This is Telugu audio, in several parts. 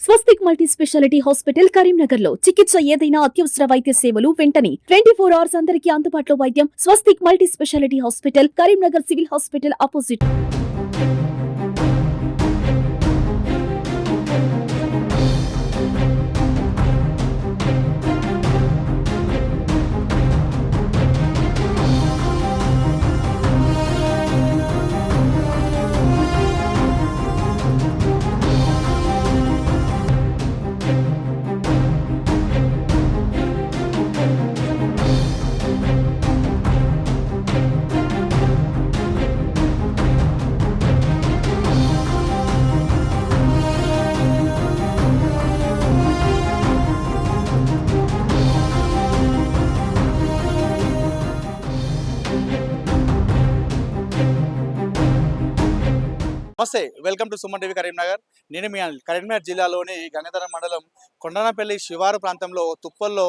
స్వస్తిక్ మల్టీ స్పెషాలిటీ హాస్పిటల్ కరీంనగర్ లో చికిత్స ఏదైనా అత్యవసర వైద్య సేవలు వెంటనే 24 అవర్స్ అందరికీ అందుబాటులో వైద్యం. Swastik multi specialty hospital Karimnagar civil hospital opposite. నమస్తే, welcome to Suman TV Karimnagar. నేను మీ అనిల్. కరీంనగర్ జిల్లాలోని గంగాధర మండలం కొండనపల్లి శివారు ప్రాంతంలో తుప్పల్లో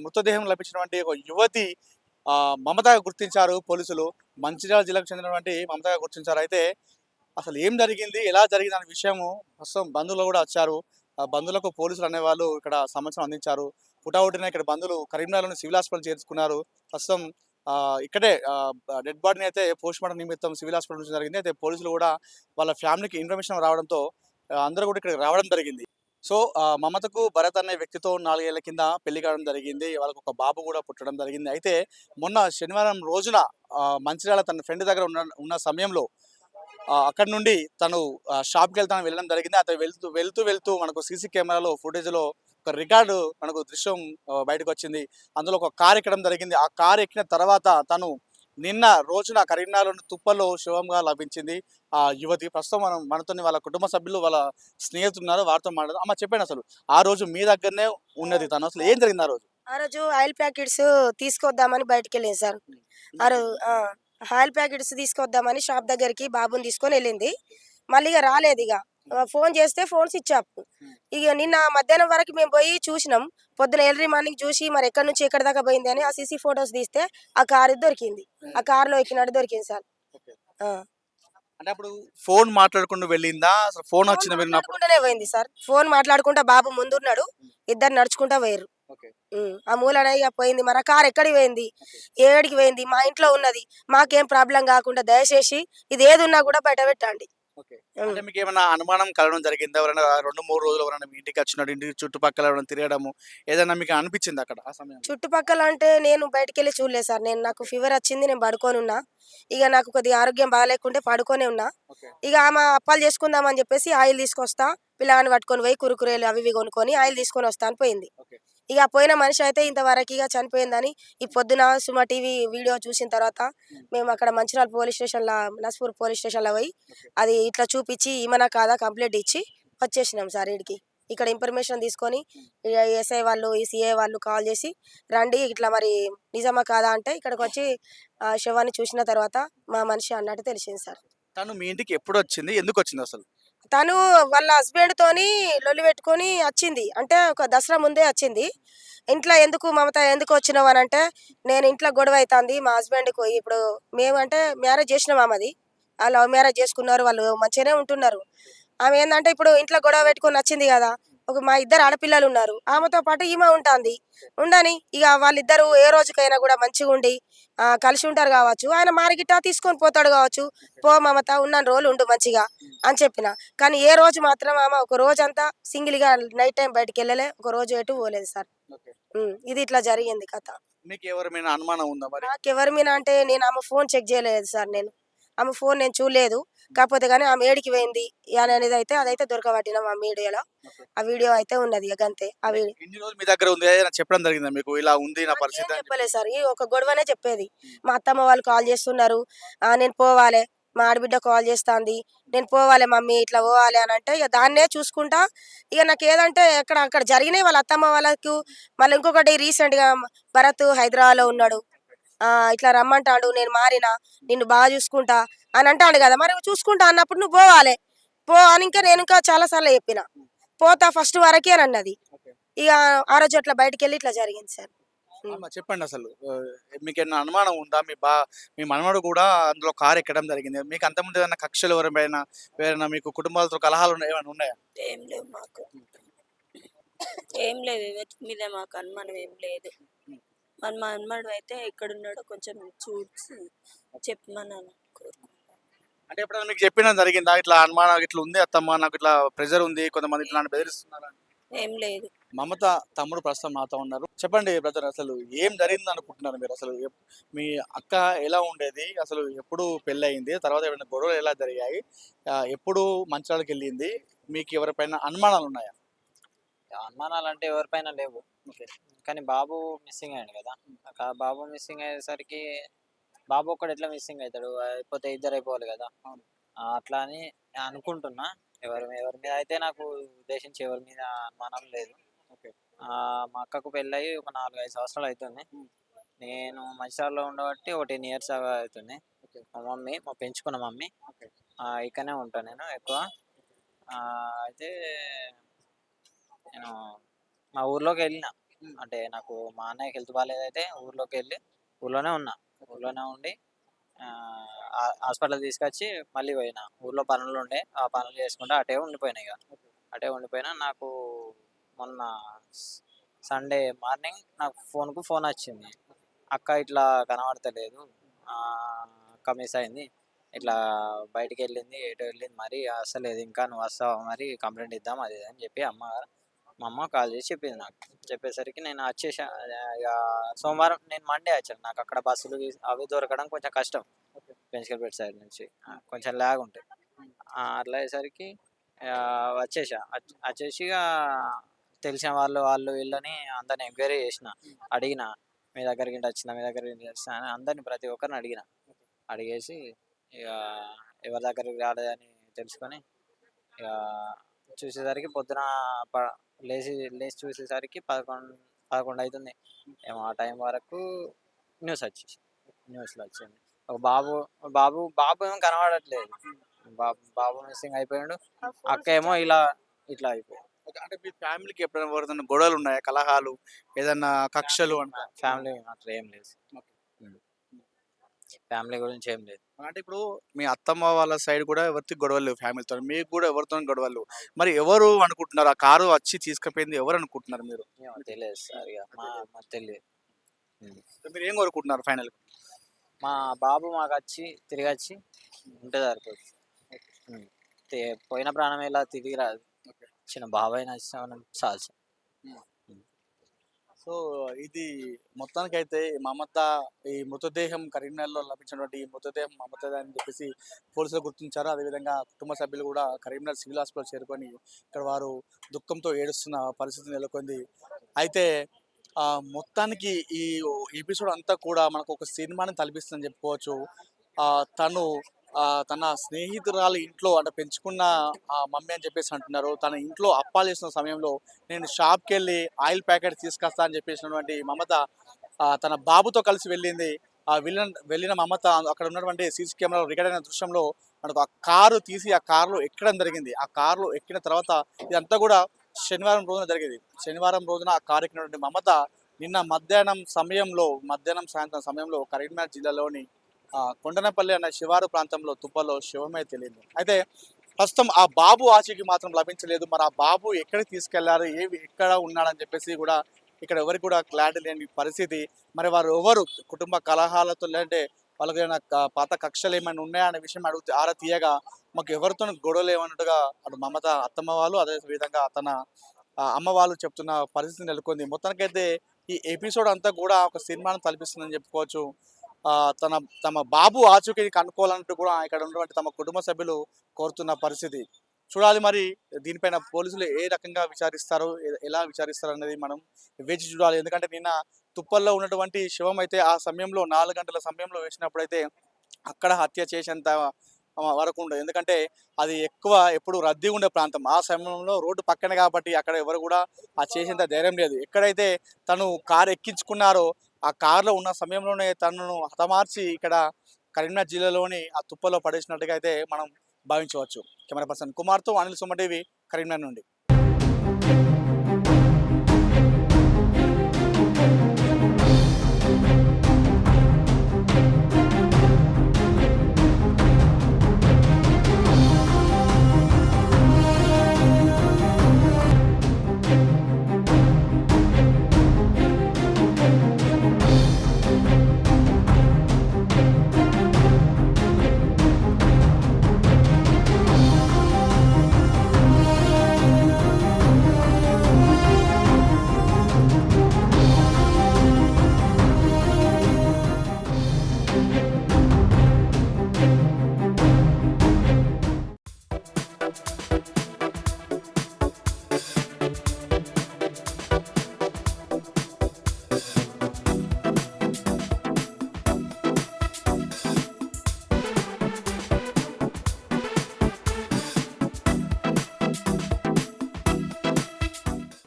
మృతదేహం లభించినటువంటి ఒక యువతి మమతగా గుర్తించారు పోలీసులు. మంచిర్యాల జిల్లాకు చెందినటువంటి మమతగా గుర్తించారు. అయితే అసలు ఏం జరిగింది, ఎలా జరిగింది అనే విషయము ప్రస్తుతం బంధువులు కూడా వచ్చారు. బంధువులకు పోలీసులు అనేవాళ్ళు ఇక్కడ సమాచారం అందించారు. పుటావుటిన ఇక్కడ బంధువులు కరీంనగర్లోని సివిల్ హాస్పిటల్ చేర్చుకున్నారు. ప్రస్తుతం ఇక్కడే డెడ్ బాడీని అయితే పోస్ట్ మార్టం నిమిత్తం సివిల్ హాస్పిటల్ నుంచి జరిగింది. అయితే పోలీసులు కూడా వాళ్ళ ఫ్యామిలీకి ఇన్ఫర్మేషన్ రావడంతో అందరూ కూడా ఇక్కడికి రావడం జరిగింది. సో మమతకు భరత్ అనే వ్యక్తితో 4 ఏళ్ల కింద పెళ్లి కావడం జరిగింది. వాళ్ళకు ఒక బాబు కూడా పుట్టడం జరిగింది. అయితే మొన్న శనివారం రోజున మంచిర్యాల తన ఫ్రెండ్ దగ్గర ఉన్న సమయంలో అక్కడి నుండి తను షాప్కి వెళ్తాను వెళ్ళడం జరిగింది. అతను వెళ్తూ మనకు సీసీ కెమెరాలో ఫుటేజ్లో ఒక రికార్డు మనకు దృశ్యం బయటకు వచ్చింది. అందులో ఒక కారు ఎక్కడం జరిగింది. ఆ కారు ఎక్కిన తర్వాత తను నిన్న రోజున కరీంనగర్లోని తుప్పల్లో శవంగా లభించింది ఆ యువతి. ప్రస్తుతం మనతో వాళ్ళ కుటుంబ సభ్యులు, వాళ్ళ స్నేహితులు ఉన్నారు, వారితో మాట్లాడదాం. అమ్మ చెప్పండి, అసలు ఆ రోజు మీ దగ్గరనే ఉన్నది తను, అసలు ఏం జరిగింది ఆ రోజు? ఆ రోజు ఆయిల్ ప్యాకెట్స్ తీసుకొద్దామని బయటకు వెళ్ళింది సార్. ఆయిల్ ప్యాకెట్స్ తీసుకొద్దామని షాప్ దగ్గరికి బాబుని తీసుకొని వెళ్ళింది. మళ్ళీ ఇక రాలేదు. ఇక ఫోన్ చేస్తే ఫోన్ స్విచ్ ఆఫ్. ఇక నిన్న మధ్యాహ్నం వరకు మేము పోయి చూసినాం. పొద్దున ఎర్లీ మార్నింగ్ చూసి మరి ఎక్కడి నుంచి ఎక్కడి దాకా పోయింది అని ఆ సీసీ ఫొటోస్ తీస్తే ఆ కారు దొరికింది. ఆ కారులో ఎక్కినట్టు దొరికింది సార్. అంటే అప్పుడు ఫోన్ మాట్లాడుకుంటూ వెళ్ళిందా, అసలు ఫోన్ వచ్చిందా? మాట్లాడుకుంటూనే పోయింది సార్. ఫోన్ మాట్లాడుకుంటా బాబు ముందున్నాడు, ఇద్దరు నడుచుకుంటా పోయారు. ఆ మూలన ఇక పోయింది. మరి ఆ కారు ఎక్కడికి పోయింది, ఏడికి పోయింది, మా ఇంట్లో ఉన్నది, మాకేం ప్రాబ్లం కాకుండా దయచేసి ఇది ఏది ఉన్నా కూడా బయట పెట్టండి. అంటే మీకు ఏమైనా అనుమానం కలగడం జరిగిందా? ఎవరైనా 2-3 రోజులు ఎవరైనా మీ ఇంటికి వచ్చినట్టు, ఇంటికి చుట్టుపక్కల ఎవరైనా తిరగడము ఏదైనా మీకు అనిపించింది అక్కడ ఆ సమయం? చుట్టుపక్కల అంటే నేను బయటకు వెళ్ళి చూడలేదు సార్. నాకు ఫీవర్ వచ్చింది, నేను పడుకొని ఉన్నా. ఇక నాకు కొద్దిగా ఆరోగ్యం బాగాలేకుంటే పడుకొనే ఉన్నా. ఇక ఆమె అప్పాలు చేసుకుందామని చెప్పేసి ఆయిల్ తీసుకొస్తా, పిల్లగాని పట్టుకొని పోయి కురుకురేలు అవి ఇవి కొనుక్కొని ఆయిల్ తీసుకొని వస్తా అని పోయింది. ఇక పోయిన మనిషి అయితే ఇంతవరకు ఇక చనిపోయిందని ఈ పొద్దున సుమ టీవీ వీడియో చూసిన తర్వాత మేము అక్కడ మంచిర్యాల పోలీస్ స్టేషన్లో, నస్పూర్ పోలీస్ స్టేషన్లో పోయి అది ఇట్లా చూపించి ఏమన్నా కాదా కంప్లైంట్ ఇచ్చి వచ్చేసినాం సార్. వీడికి ఇక్కడ ఇన్ఫర్మేషన్ తీసుకొని ఎస్ఐ వాళ్ళు, ఈ సిఐ వాళ్ళు కాల్ చేసి రండి ఇట్లా మరి నిజమా కాదా అంటే ఇక్కడికి వచ్చి శవాన్ని చూసిన తర్వాత మా మనిషి అన్నట్టు తెలిసింది సార్. తను మీ ఇంటికి ఎప్పుడు వచ్చింది, ఎందుకు వచ్చింది అసలు? తను వాళ్ళ హస్బెండ్ తోని లొల్లి పెట్టుకొని వచ్చింది. అంటే ఒక దసరా ముందే వచ్చింది. ఇంట్లో ఎందుకు మమత ఎందుకు వచ్చినావు అని అంటే, నేను ఇంట్లో గొడవ అవుతుంది మా హస్బెండ్కి. ఇప్పుడు మేమంటే మ్యారేజ్ చేసినాం, ఆమెది లవ్ మ్యారేజ్ చేసుకున్నారు, వాళ్ళు మంచిగానే ఉంటున్నారు. ఆమె ఏంటంటే ఇప్పుడు ఇంట్లో గొడవ పెట్టుకొని వచ్చింది కదా, మా ఇద్దరు ఆడపిల్లలు ఉన్నారు, ఆమెతో పాటు ఈమె ఉంటుంది. ఉండని ఇక వాళ్ళిద్దరు ఏ రోజుకైనా కూడా మంచిగా ఉండి కలిసి ఉంటారు కావచ్చు. ఆయన మారిగిట్ట తీసుకొని పోతాడు కావచ్చు. పో మమత, ఉన్న రోజులు ఉండు మంచిగా అని చెప్పిన. కానీ ఏ రోజు మాత్రం ఆమె ఒక రోజంతా సింగిల్గా నైట్ టైం బయటకు వెళ్ళలే, ఒక రోజు ఎటు పోలేదు సార్. ఇది ఇట్లా జరిగింది కథ. మీకు ఎవరి అనుమానం ఉందా మరి? నాకు ఎవరి మీద అంటే నేను ఆమె ఫోన్ చెక్ చేయలేదు సార్. ఆమె ఫోన్ నేను చూడలేదు. కాకపోతే కానీ ఆమె ఏడికి పోయింది అనేది అయితే అదైతే దొరకబట్టినాం ఆ మీడియాలో. ఆ వీడియో అయితే ఉన్నది. ఇక అంతే. ఎన్ని రోజులు మీ దగ్గర ఉంది చెప్పడం జరిగిందా మీకు, ఇలా ఉంది నా పరిస్థితి? చెప్పలేదు సార్. ఈ ఒక గొడవనే చెప్పేది. మా అత్తమ్మ వాళ్ళు కాల్ చేస్తున్నారు, నేను పోవాలి, మా ఆడబిడ్డ కాల్ చేస్తుంది, నేను పోవాలి మమ్మీ ఇట్లా పోవాలి అని అంటే ఇక దాన్నే చూసుకుంటా. ఇక నాకు ఏదంటే అక్కడ జరిగినాయి వాళ్ళ అత్తమ్మ వాళ్ళకు. మళ్ళీ ఇంకొకటి రీసెంట్గా భరత్ హైదరాబాద్లో ఉన్నాడు, ఇట్లా రమ్మంటాడు, నేను మారినా, నిన్ను బాగా చూసుకుంటా అని అంటాడు కదా. మరి చూసుకుంటా అన్నప్పుడు నువ్వు పోవాలి, పో అని నేను ఇంకా చాలా సార్లు చెప్పిన. పోతా ఫస్ట్ వరకే అని అన్నది. ఇక ఆ రోజు అట్లా బయటకు వెళ్ళి ఇట్లా జరిగింది సార్. చెప్పండి, అసలు మీకు ఏమైనా అనుమానం ఉందా? మీ మనవడు కూడా అందులో కారు ఎక్కడం జరిగింది. మీకు అంతకుముందు ఏదైనా కక్షలు ఎవరైనా మీకు కుటుంబాలతో కలహాలు ఏమైనా ఉన్నాయా? ఏం లేవు మాకు. ఏం లేదు, ఎవరి మీద మాకు అనుమానం ఏం లేదు. మరి మా అనుమానం అయితే ఎక్కడున్నాడో కొంచెం చూసి చెప్పమని కోరుకుంటాను. అంటే ఎప్పుడైనా మీకు చెప్పడం జరిగిందా? ఇట్లా అనుమానం ఇట్లా ఉంది అత్తమ్మ, నాకు ఇట్లా ప్రెషర్ ఉంది, కొంతమంది ఇట్లా నన్ను బెదిరిస్తున్నారు అని. ఏం లేదు. మమత తమ్ముడు ప్రస్తుతం నాతో ఉన్నారు. చెప్పండి బ్రదర్, అసలు ఏం జరిగింది అనుకుంటున్నారు మీరు? అసలు మీ అక్క ఎలా ఉండేది? అసలు ఎప్పుడు పెళ్ళయింది? తర్వాత ఏమైనా గొడవలు ఎలా జరిగాయి? ఎప్పుడు మంచాలకి వెళ్ళింది? మీకు ఎవరిపైన అనుమానాలు ఉన్నాయా? అనుమానాలు అంటే ఎవరిపైన లేవు. కానీ బాబు మిస్సింగ్ అయ్యాడు కదా. బాబు మిస్సింగ్ అయ్యేసరికి బాబు ఒక్కడు ఎట్లా మిస్సింగ్ అవుతాడు? అయిపోతే ఇద్దరు అయిపోవాలి కదా. అట్లా అని అనుకుంటున్నా. ఎవరి మీద అయితే నాకు ఉద్దేశించి ఎవరి మీద అనుమానం లేదు. మా అక్కకు పెళ్ళయి ఒక 4-5 సంవత్సరాలు అవుతుంది. నేను మంచిర్యాలలో ఉండబట్టి ఒక 10 years అవుతుంది. మా పెంచుకున్న మమ్మీ ఇక్కడనే ఉంటాను నేను ఎక్కువ. అయితే నేను మా ఊర్లోకి వెళ్ళిన, అంటే నాకు మా అన్నయ్యకి హెల్త్ బాగాలేదైతే ఊర్లోకి వెళ్ళి ఊర్లోనే ఉన్నా. ఊర్లోనే ఉండి హాస్పిటల్ తీసుకొచ్చి మళ్ళీ పోయినా. ఊర్లో పనులు ఉండే, ఆ పనులు చేసుకుంటే అటే ఉండిపోయినా. అటే ఉండిపోయినా. నాకు మొన్న సండే మార్నింగ్ నాకు ఫోన్ వచ్చింది. అక్క ఇట్లా కనబడతలేదు, అక్క మిస్ అయింది, ఇట్లా బయటికి వెళ్ళింది, ఎటు వెళ్ళింది మరి అసలేదు, ఇంకా నువ్వు వస్తావా మరి కంప్లైంట్ ఇద్దాం అది అని చెప్పి మా అమ్మ కాల్ చేసి చెప్పింది నాకు. చెప్పేసరికి నేను వచ్చేసా. ఇక సోమవారం నేను మండే వచ్చాను. నాకు అక్కడ బస్సులు అవి దొరకడం కొంచెం కష్టం, పెంచుకల్పేట సైడ్ నుంచి కొంచెం ల్యాగ్ ఉంటాయి. అట్లా అయ్యేసరికి వచ్చేసి ఇక తెలిసిన వాళ్ళు వీళ్ళని అందరిని ఎంక్వైరీ చేసిన, అడిగిన, మీ దగ్గరికి వచ్చిన అని అందరిని ప్రతి ఒక్కరిని అడిగేసి ఇక ఎవరి దగ్గరికి రాలేదని తెలుసుకొని ఇక చూసేసరికి పొద్దున లేచి చూసేసరికి 11 అవుతుంది ఏమో. ఆ టైం వరకు న్యూస్లో వచ్చింది ఒక బాబు ఏమో కనబడట్లేదు. బాబు మిస్సింగ్ అయిపోయాడు. అక్క ఏమో ఇట్లా అయిపోయింది. అంటే మీ ఫ్యామిలీకి ఎప్పుడైనా ఎవరిదైనా గొడవలు ఉన్నాయా? కలహాలు, ఏదన్నా కక్షలు? ఫ్యామిలీ అట్లా ఏం లేదు. ఫ్యామిలీ గురించి ఏం లేదు. అంటే ఇప్పుడు మీ అత్తమ్మ వాళ్ళ సైడ్ కూడా ఎవరికి గొడవలు లేవు ఫ్యామిలీతో, మీకు కూడా ఎవరితో గొడవలు లేవు. మరి ఎవరు అనుకుంటున్నారు ఆ కారు వచ్చి తీసుకుపోయింది? ఎవరు అనుకుంటున్నారు మీరు? తెలియదు సార్, ఇక మాకు తెలియదు. మీరు ఏం కోరుకుంటున్నారు ఫైనల్? మా బాబు మాకు తిరిగి వచ్చి ఉంటే సరిపోతుంది. పోయిన ప్రాణం ఎలా తిరిగి రాదు. చిన్న బాబాయ్ నచ్చిన చాలు. సో ఇది మొత్తానికైతే మమత ఈ మృతదేహం కరీంనగర్లో లభించినటువంటి ఈ మృతదేహం మమత అని చెప్పేసి పోలీసులు గుర్తించారు. అదేవిధంగా కుటుంబ సభ్యులు కూడా కరీంనగర్ సివిల్ హాస్పిటల్ చేరుకొని ఇక్కడ వారు దుఃఖంతో ఏడుస్తున్న పరిస్థితి నెలకొంది. అయితే మొత్తానికి ఈ ఎపిసోడ్ అంతా కూడా మనకు ఒక సినిమాని తలపిస్తుందని చెప్పుకోవచ్చు. తను తన స్నేహితురాలు ఇంట్లో, అంటే పెంచుకున్న మమ్మీ అని చెప్పేసి అంటున్నారు, తన ఇంట్లో అప్పాలు చేస్తున్న సమయంలో నేను షాప్కి వెళ్ళి ఆయిల్ ప్యాకెట్ తీసుకొస్తా అని చెప్పేసినటువంటి మమత తన బాబుతో కలిసి వెళ్ళింది. వెళ్ళిన మమత అక్కడ ఉన్నటువంటి సీసీ కెమెరాలో రికార్డ్ అయిన దృశ్యంలో మనకు ఆ కారు తీసి ఆ కారులో ఎక్కడం జరిగింది. ఆ కారులో ఎక్కిన తర్వాత ఇదంతా కూడా శనివారం రోజున జరిగేది. శనివారం రోజున ఆ కారు ఎక్కినటువంటి మమత నిన్న మధ్యాహ్నం సాయంత్రం సమయంలో కరీంనగర్ జిల్లాలోని కొండనపల్లి అనే శివారు ప్రాంతంలో తుప్పలో శివమే తెలియదు. అయితే ప్రస్తుతం ఆ బాబు ఆచూకీ మాత్రం లభించలేదు. మరి ఆ బాబు ఎక్కడికి తీసుకెళ్లారు, ఎక్కడ ఉన్నాడని చెప్పేసి కూడా ఇక్కడ ఎవరికి కూడా క్లారిటీ లేని పరిస్థితి. మరి వారు ఎవరు కుటుంబ కలహాలతో, లేదంటే వాళ్ళకి ఏమైనా పాత కక్షలు ఏమైనా ఉన్నాయా అనే విషయం ఆరా తీయగా మాకు ఎవరితో గొడవలు ఏమన్నట్టుగా అటు మమత అత్తమ్మ వాళ్ళు, అదే విధంగా తన అమ్మ వాళ్ళు చెప్తున్న పరిస్థితి నెలకొంది. మొత్తానికైతే ఈ ఎపిసోడ్ అంతా కూడా ఒక సినిమాను తలపిస్తుందని చెప్పుకోవచ్చు. తమ బాబు ఆచూకీని కనుక్కోవాలంటూ కూడా ఇక్కడ ఉన్నటువంటి తమ కుటుంబ సభ్యులు కోరుతున్న పరిస్థితి. చూడాలి మరి దీనిపైన పోలీసులు ఏ రకంగా విచారిస్తారు, ఎలా విచారిస్తారు అనేది మనం వేచి చూడాలి. ఎందుకంటే నిన్న తుప్పల్లో ఉన్నటువంటి శివం అయితే ఆ సమయంలో 4 గంటల సమయంలో వేసినప్పుడైతే అక్కడ హత్య చేసేంత వరకు ఉండదు. ఎందుకంటే అది ఎప్పుడు రద్దీ ఉండే ప్రాంతం. ఆ సమయంలో రోడ్డు పక్కనే కాబట్టి అక్కడ ఎవరు కూడా చేసేంత ధైర్యం లేదు. ఎక్కడైతే తను కారు ఎక్కించుకున్నారో ఆ కారులో ఉన్న సమయంలోనే తనను హతమార్చి ఇక్కడ కరీంనగర్ జిల్లాలోని ఆ తుప్పలో పడేసినట్టుగా అయితే మనం భావించవచ్చు. కెమెరా పర్సన్ కుమార్తో అనిల్ సుమ టీవీ, కరీంనగర్ నుండి.